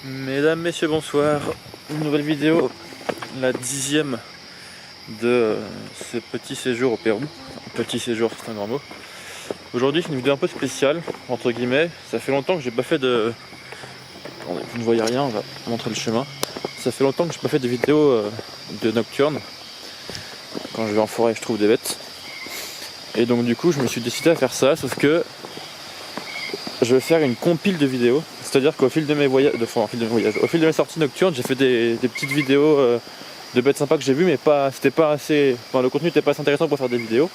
Mesdames, messieurs, bonsoir. Une nouvelle vidéo, la 10e de ce petit séjour au Pérou. Petit séjour, c'est un grand mot. Aujourd'hui, c'est une vidéo un peu spéciale, entre guillemets. Ça fait longtemps que j'ai pas fait de... Vous ne voyez rien, on va montrer le chemin. Ça fait longtemps que j'ai pas fait de vidéo de nocturne. Quand je vais en forêt, je trouve des bêtes. Et donc du coup, je me suis décidé à faire ça, sauf que je vais faire une compile de vidéos. C'est-à-dire qu'au fil de mes voyages, au fil de mes sorties nocturnes, j'ai fait des petites vidéos de bêtes sympas que j'ai vues, mais c'était pas assez. Enfin, le contenu n'était pas assez intéressant pour faire des vidéos.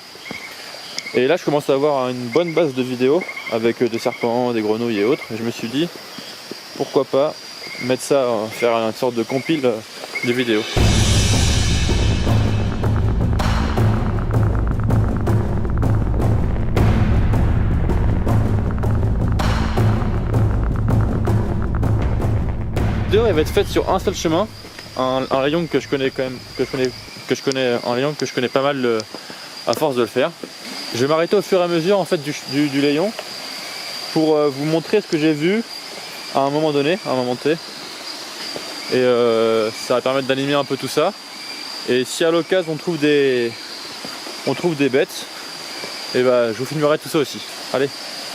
Et là, je commence à avoir une bonne base de vidéos avec des serpents, des grenouilles et autres. Et je me suis dit, pourquoi pas mettre ça, faire une sorte de compile de vidéos. Elle va être faite sur un seul chemin, un rayon que je connais quand même, un rayon que je connais pas mal à force de le faire. Je vais m'arrêter au fur et à mesure en fait du rayon pour vous montrer ce que j'ai vu à un moment donné, à un moment T. Et ça va permettre d'animer un peu tout ça. Et si à l'occasion on trouve des bêtes, et bah je vous filmerai tout ça aussi. Allez,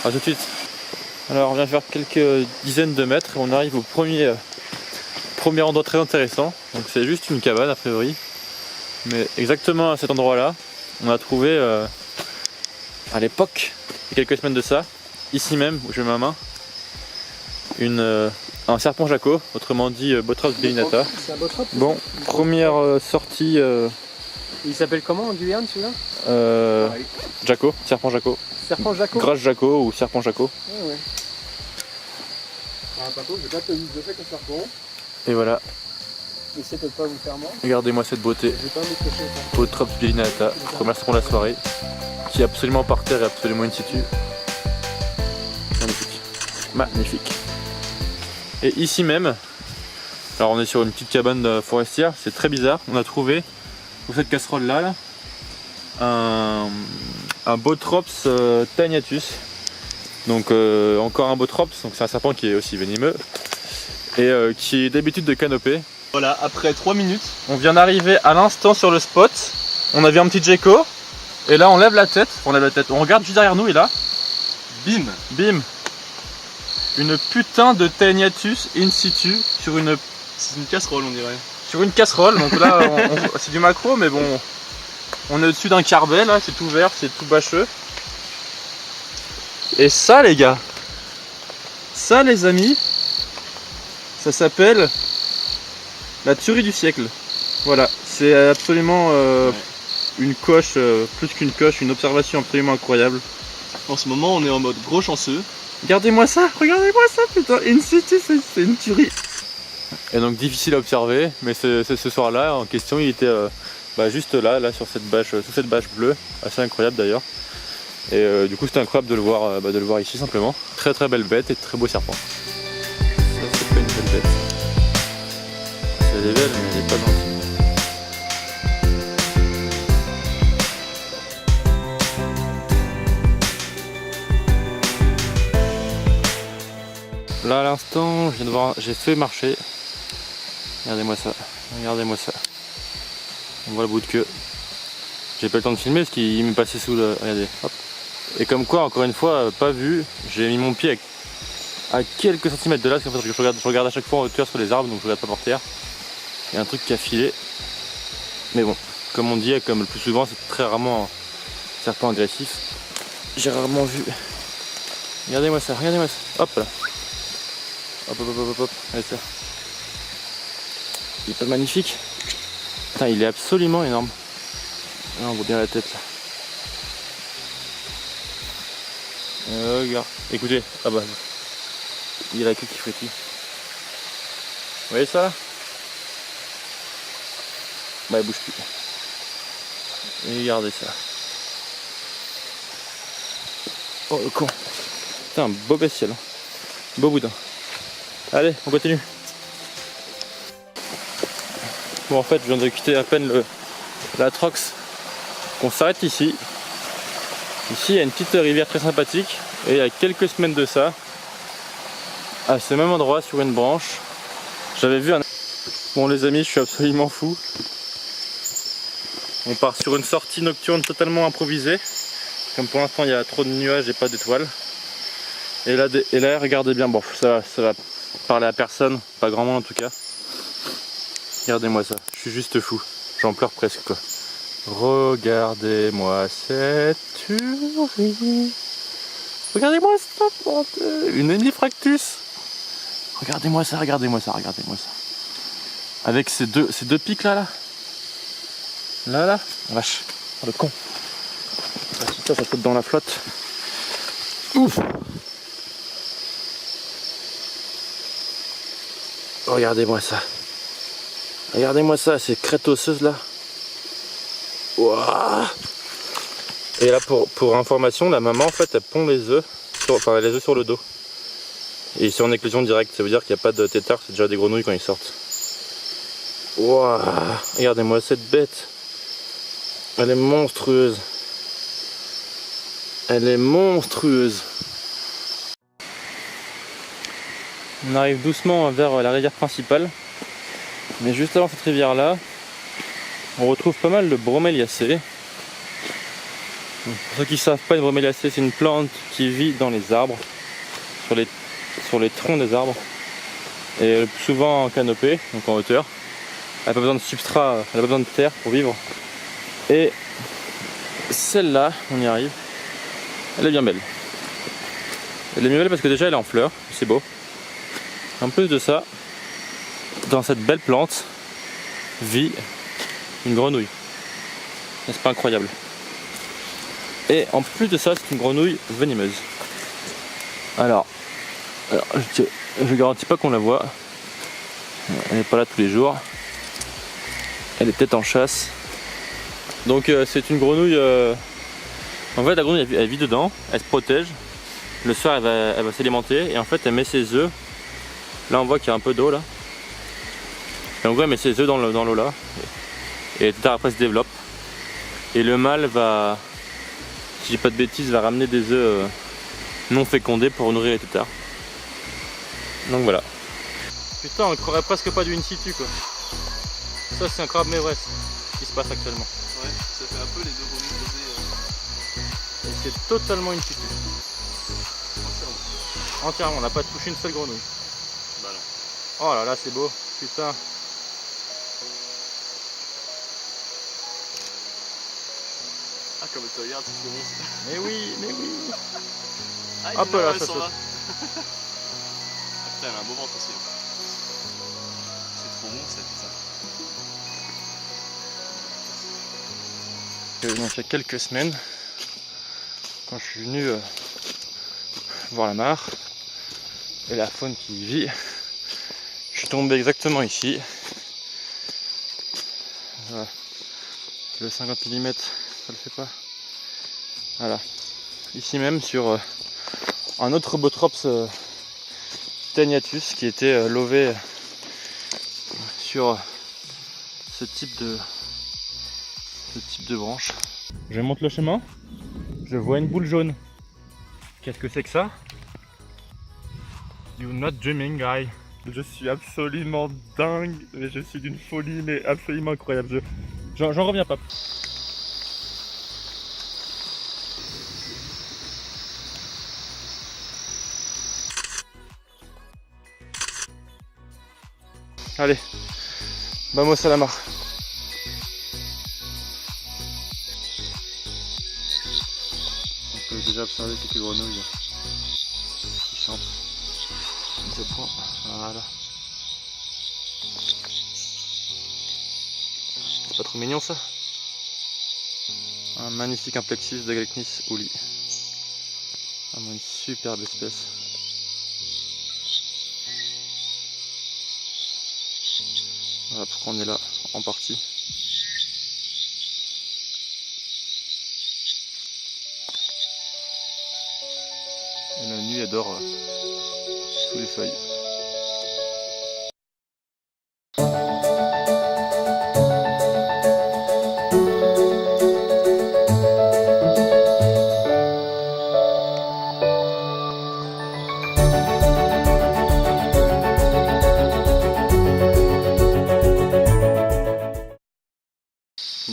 à tout de suite. Alors on vient faire quelques dizaines de mètres et on arrive au premier endroit très intéressant. Donc c'est juste une cabane a priori, mais exactement à cet endroit là on a trouvé à l'époque, il y a quelques semaines de ça, ici même où je mets ma main, un serpent jaco, autrement dit Bothrops belinata. Bon, première sortie. Il s'appelle comment en Guyane celui-là? Jaco, serpent jaco. Serpent jaco. Grasse jaco ou serpent jaco. Ah ouais. Par contre, j'ai pas tenu de fait qu'un serpent. Et voilà. Essayez de ne pas vous faire mal. Regardez-moi cette beauté. J'ai pas envie de toucher ça. Bothrops belinata, première serpent de la soirée, qui est absolument par terre et absolument in situ. Magnifique. Magnifique. Et ici même, alors on est sur une petite cabane forestière, c'est très bizarre, on a trouvé, pour cette casserole là, un Bothrops taeniatus. Donc encore un Bothrops, donc c'est un serpent qui est aussi venimeux et qui est d'habitude de canopée. Voilà, après 3 minutes. On vient d'arriver à l'instant sur le spot, on a vu un petit gecko, et là on lève la tête, on regarde juste derrière nous et là, Bim. bim, une putain de taeniatus in situ sur une casserole on dirait. Sur une casserole, donc là c'est du macro mais bon, on est au-dessus d'un carbet là, c'est tout vert, c'est tout bâcheux. Et ça les gars, ça les amis, ça s'appelle la tuerie du siècle. Voilà, c'est absolument une coche, plus qu'une coche, une observation absolument incroyable. En ce moment on est en mode gros chanceux. Regardez-moi ça putain, in situ c'est une tuerie. Et donc difficile à observer, mais ce soir là en question il était juste là sur cette bâche bleue, assez incroyable d'ailleurs. Et du coup c'était incroyable de le voir ici simplement. Très très belle bête et très beau serpent. Ça c'est pas une belle bête. Elle est belle mais elle est pas gentille. Là à l'instant, je viens de voir, j'ai fait marcher. Regardez-moi ça. On voit le bout de queue. J'ai pas le temps de filmer parce qu'il m'est passé sous le... Regardez, hop. Et comme quoi, encore une fois, pas vu, j'ai mis mon pied à quelques centimètres de là, parce qu'en fait je regarde à chaque fois en hauteur sur les arbres, donc je regarde pas par terre. Il y a un truc qui a filé. Mais bon, comme on dit, comme le plus souvent, c'est très rarement un serpent agressif. J'ai rarement vu. Regardez-moi ça. Hop là. Hop. Regardez ça. Il est pas magnifique? Putain, il est absolument énorme. Là, on voit bien la tête là. Regarde. Écoutez, ah bah. Il y a la queue qui frétille. Vous voyez ça là? Bah il bouge plus. Et regardez ça. Oh le con. Putain, beau bestial. Beau boudin. Allez, on continue. Bon en fait je viens de quitter à peine la Trox. On s'arrête ici. Ici il y a une petite rivière très sympathique. Et il y a quelques semaines de ça, à ce même endroit sur une branche, J'avais vu un... Bon les amis, je suis absolument fou. On part sur une sortie nocturne totalement improvisée. Comme pour l'instant il y a trop de nuages et pas d'étoiles. Et là, regardez bien, bon ça va parler à personne, pas grand monde en tout cas. Regardez-moi ça, je suis juste fou. J'en pleure presque quoi. Regardez-moi cette tuerie. Regardez-moi ça, une hémifractus. Regardez-moi ça, regardez-moi ça, regardez-moi ça. Avec ces deux pics là. Là. Vache, oh, le con. Ça saute dans la flotte. Ouf. Regardez-moi ça. Regardez-moi ça, ces crêtes osseuses là. Ouah. Et là pour information, la maman en fait elle pond les œufs sur le dos. Et c'est en éclosion directe, ça veut dire qu'il n'y a pas de tétard, c'est déjà des grenouilles quand ils sortent. Ouah. Regardez-moi cette bête. Elle est monstrueuse. Elle est monstrueuse. On arrive doucement vers la rivière principale. Mais juste avant cette rivière là, on retrouve pas mal de broméliacées. Pour ceux qui ne savent pas, une broméliacée c'est une plante qui vit dans les arbres, sur les troncs des arbres. Et souvent en canopée, donc en hauteur. Elle n'a pas besoin de substrat, elle n'a pas besoin de terre pour vivre. Et celle-là, on y arrive, elle est bien belle. Elle est bien belle parce que déjà elle est en fleurs, c'est beau. En plus de ça, dans cette belle plante vit une grenouille. N'est-ce pas incroyable? Et en plus de ça, c'est une grenouille venimeuse. Alors je garantis pas qu'on la voit. Elle n'est pas là tous les jours. Elle est peut-être en chasse. Donc c'est une grenouille. En fait, la grenouille elle vit dedans, elle se protège. Le soir, elle va s'alimenter et en fait, elle met ses œufs. Là, on voit qu'il y a un peu d'eau là. Et en gros, elle met ses œufs dans l'eau là. Et après, elle se développe. Et le mâle va, si j'ai pas de bêtises, va ramener des œufs non fécondés pour nourrir les tétards. Donc voilà. Putain, on croirait presque pas du in situ quoi. Ça, c'est un crabe Everest qui se passe actuellement. Ouais, ça fait un peu les deux grenouilles posées. Et c'est totalement in situ. Entièrement, on n'a pas touché une seule grenouille. Bah non. Oh là là, c'est beau, putain. Ah, comme tu regardes, c'est bon. Mais oui. Ah, hop là, ça sont saute. là. Ah, putain, elle a un beau ventre aussi. C'est trop bon, ça fait ça. Donc il y a quelques semaines, quand je suis venu voir la mare et la faune qui y vit, je suis tombé exactement ici. Voilà. Le 50 mm, ça le fait pas. Voilà. Ici même sur un autre Botrops Taeniatus qui était lové sur ce type de branche. Je monte le chemin, je vois une boule jaune. Qu'est-ce que c'est que ça? You're not dreaming, guy. Je suis absolument dingue, mais je suis d'une folie, mais absolument incroyable. J'en reviens pas. Allez, vamos à la mare. On peut déjà observer quelques grenouilles qui chantent. Je prends, voilà. C'est pas trop mignon ça? Un magnifique Amplexis d'Aglecnis ouli. Vraiment une superbe espèce. Voilà pourquoi on est là en partie. Et la nuit elle dort sous les feuilles.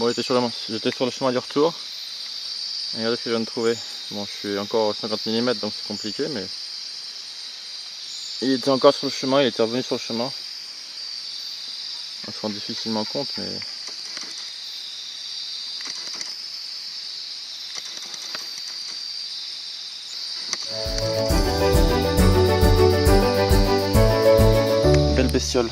Bon, j'étais sur le chemin du retour. Et regardez ce que je viens de trouver. Bon, je suis encore 50 mm donc c'est compliqué, mais il était encore sur le chemin, il était revenu sur le chemin. On se rend difficilement compte, mais belle bestiole.